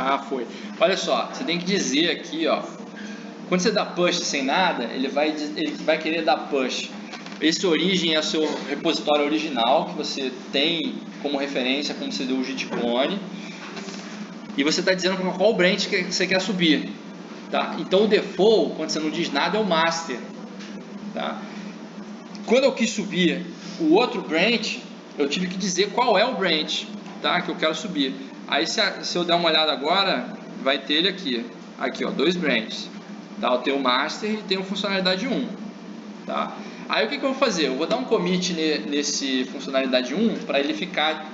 Ah, foi. Olha só, você tem que dizer aqui, ó. Quando você dá push sem nada, ele vai querer dar push. Esse origem é o seu repositório original que você tem como referência, como você deu o git clone. E você está dizendo qual branch que você quer subir. Tá? Então o default, quando você não diz nada, é o master. Tá? Quando eu quis subir o outro branch, eu tive que dizer qual é o branch, tá? Que eu quero subir. Aí se eu der uma olhada agora, vai ter ele aqui. Aqui, ó, 2 branches. Tá? Eu tenho o master e tenho funcionalidade 1. Tá? Aí o que eu vou fazer? Eu vou dar um commit nesse funcionalidade 1 para ele ficar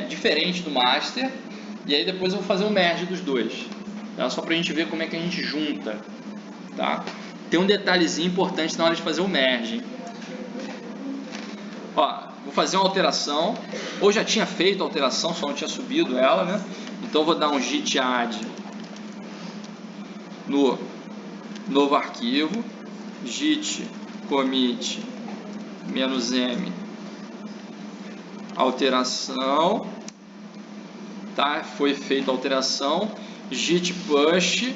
diferente do master. E aí depois eu vou fazer um merge dos dois. Tá? Só para a gente ver como é que a gente junta. Tá? Tem um detalhezinho importante na hora de fazer o merge. Ó, vou fazer uma alteração. Ou já tinha feito a alteração, só não tinha subido ela, né? Então vou dar um git add no novo arquivo, git commit -m alteração, tá? Foi feita a alteração, git push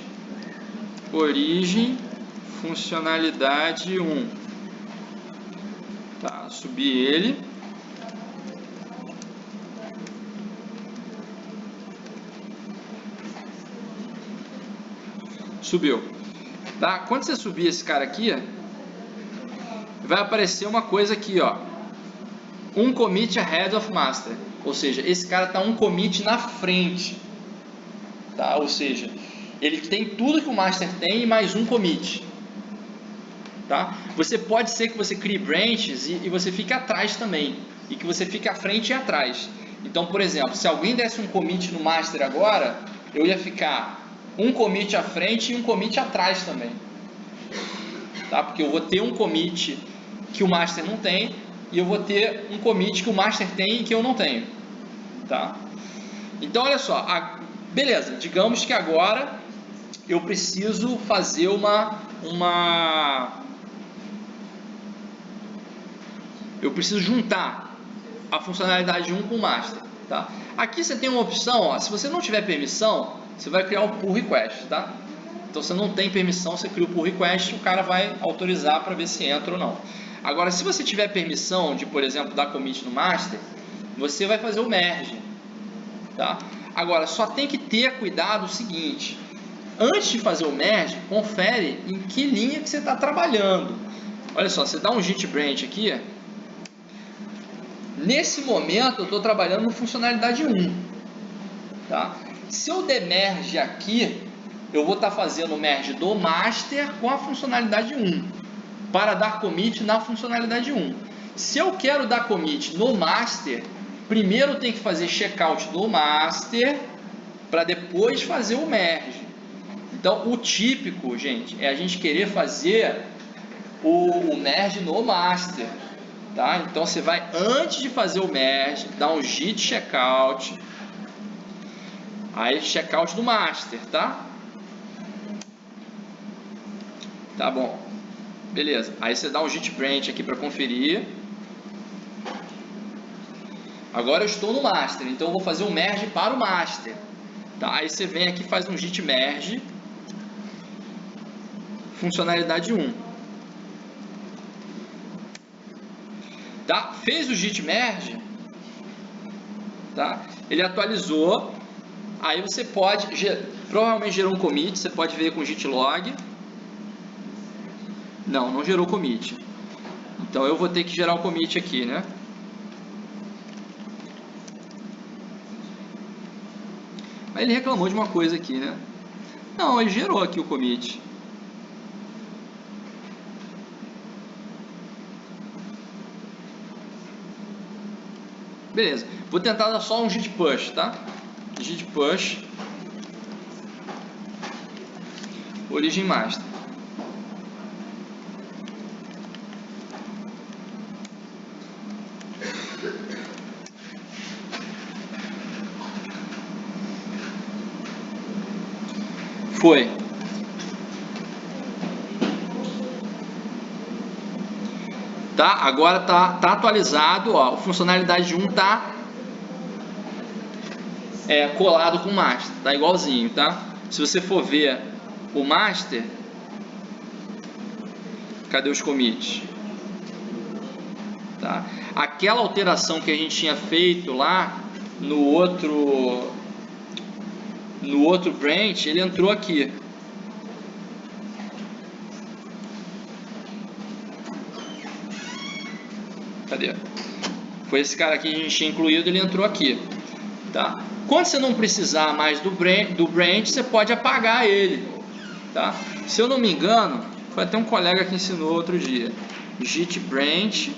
origem funcionalidade 1, tá? Subi ele. Subiu. Tá? Quando você subir esse cara aqui, vai aparecer uma coisa aqui, ó. Um commit ahead of master. Ou seja, esse cara está um commit na frente. Tá? Ou seja, ele tem tudo que o master tem e mais um commit. Tá? Você pode ser que você crie branches e você fique atrás também. E que você fique à frente e atrás. Então, por exemplo, se alguém desse um commit no master agora, eu ia ficar um commit à frente e um commit atrás também. Tá? Porque eu vou ter um commit que o master não tem e eu vou ter um commit que o master tem e que eu não tenho. Tá? Então, olha só. Beleza, digamos que agora eu preciso fazer eu preciso juntar a funcionalidade 1 com o master. Tá? Aqui você tem uma opção, ó, se você não tiver permissão, você vai criar um pull request, tá? Então, se você não tem permissão, você cria o pull request e o cara vai autorizar para ver se entra ou não. Agora, se você tiver permissão de, por exemplo, dar commit no master, você vai fazer o merge, tá? Agora, só tem que ter cuidado o seguinte: antes de fazer o merge, confere em que linha que você está trabalhando. Olha só, você dá um git branch aqui. Nesse momento, eu estou trabalhando no funcionalidade 1, tá? Se eu der merge aqui, eu vou estar fazendo o merge do master com a funcionalidade 1, para dar commit na funcionalidade 1. Se eu quero dar commit no master, primeiro tem que fazer checkout do master para depois fazer o merge. Então, o típico, gente, é a gente querer fazer o merge no master, tá? Então, você vai, antes de fazer o merge, dar um git checkout, aí checkout do master, tá? Tá bom, beleza. Aí você dá um git branch aqui para conferir. Agora eu estou no master, então eu vou fazer um merge para o master, tá? Aí você vem aqui e faz um git merge, funcionalidade 1, tá? Fez o git merge, tá? Ele atualizou, aí você pode, provavelmente gerou um commit, você pode ver com o git log. Não gerou commit, então eu vou ter que gerar um commit aqui, né? Aí ele reclamou de uma coisa aqui, né? Não, ele gerou aqui o commit. Beleza, vou tentar dar só um git push, tá? Git push origin master. Foi. Tá? Agora tá atualizado, ó, a funcionalidade 1 tá colado com o master, tá igualzinho, tá? Se você for ver o master, cadê os commits? Tá? Aquela alteração que a gente tinha feito lá no outro branch, ele entrou aqui. Cadê? Foi esse cara aqui que a gente tinha incluído, ele entrou aqui. Tá? Quando você não precisar mais do branch, você pode apagar ele. Tá? Se eu não me engano, foi até um colega que ensinou outro dia. Git branch,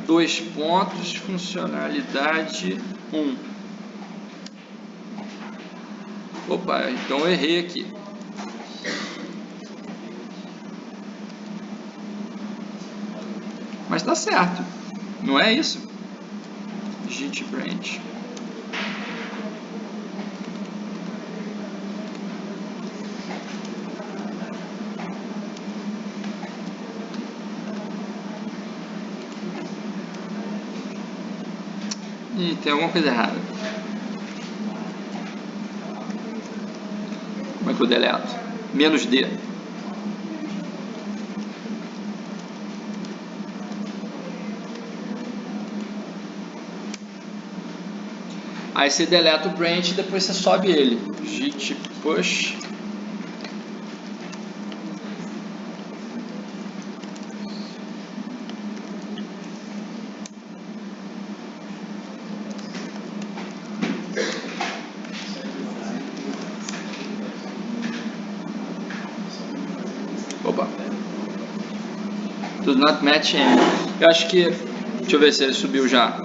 2 pontos, funcionalidade 1. Opa, então eu errei aqui. Mas tá certo, não é isso? Git branch. Ih, tem alguma coisa errada. Como é que eu deleto? -D. Aí você deleta o branch e depois você sobe ele. Git push. Opa. Does not match any. Eu acho que... Deixa eu ver se ele subiu já.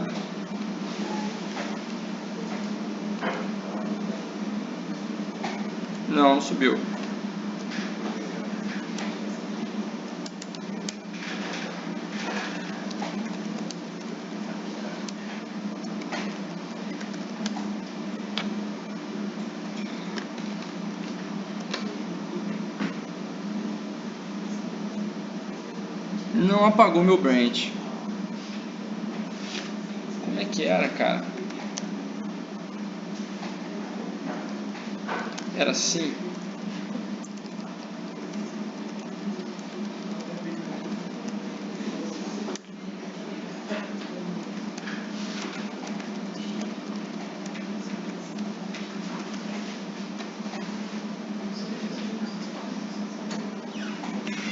Não subiu. Não apagou meu branch. Como é que era, cara? Era assim.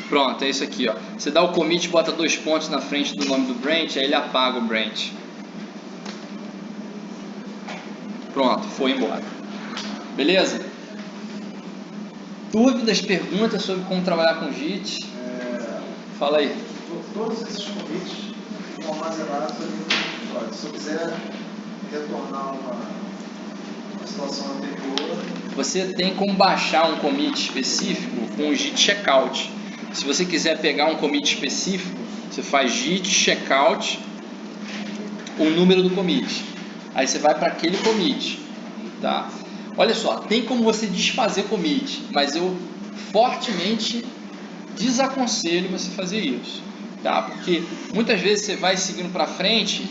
Pronto, é isso aqui, ó. Você dá o commit, bota 2 pontos na frente do nome do branch, aí ele apaga o branch. Pronto, foi embora. Beleza? Dúvidas, perguntas sobre como trabalhar com Git? Fala aí. Todos esses commits estão armazenados ali olha, se eu quiser retornar uma situação anterior. Você tem como baixar um commit específico com o git checkout. Se você quiser pegar um commit específico, você faz git checkout o número do commit. Aí você vai para aquele commit, tá? Olha só, tem como você desfazer commit, mas eu fortemente desaconselho você fazer isso, tá? Porque muitas vezes você vai seguindo para frente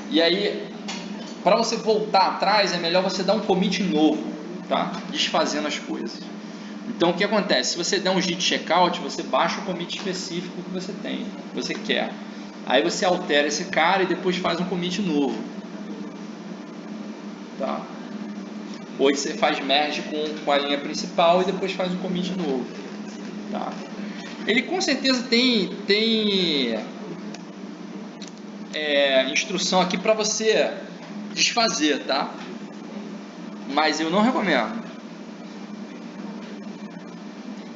e aí para você voltar atrás é melhor você dar um commit novo, tá? Desfazendo as coisas. Então o que acontece? Se você der um git checkout, você baixa o commit específico que você tem, que você quer. Aí você altera esse cara e depois faz um commit novo, tá? Ou você faz merge com a linha principal e depois faz um commit novo, tá? Ele com certeza tem instrução aqui para você desfazer, tá? Mas eu não recomendo.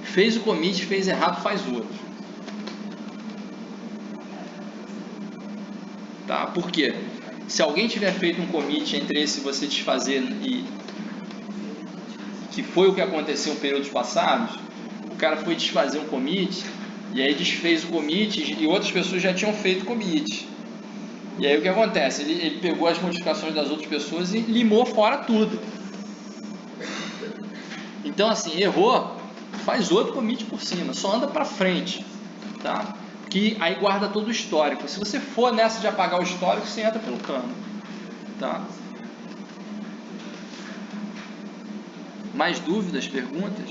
Fez o commit, fez errado, faz outro. Tá? Por quê? Se alguém tiver feito um commit entre esse você desfazer e que foi o que aconteceu em períodos passados, o cara foi desfazer um commit e aí desfez o commit e outras pessoas já tinham feito commit. E aí o que acontece? Ele pegou as modificações das outras pessoas e limou fora tudo. Então assim, errou, faz outro commit por cima, só anda para frente, tá? Que aí guarda todo o histórico. Se você for nessa de apagar o histórico, você entra pelo cano, tá? Mais dúvidas, perguntas?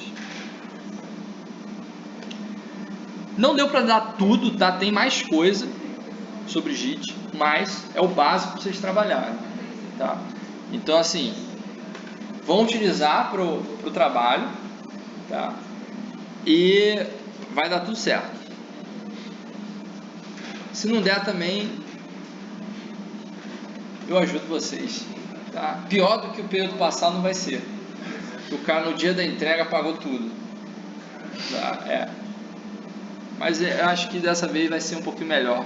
Não deu para dar tudo, tá? Tem mais coisa sobre Git, mas é o básico para vocês trabalharem, tá? Então assim, vão utilizar pro trabalho, tá? E vai dar tudo certo. Se não der também, eu ajudo vocês, tá? Pior do que o período passado não vai ser. O cara no dia da entrega pagou tudo, tá? Mas eu acho que dessa vez vai ser um pouquinho melhor.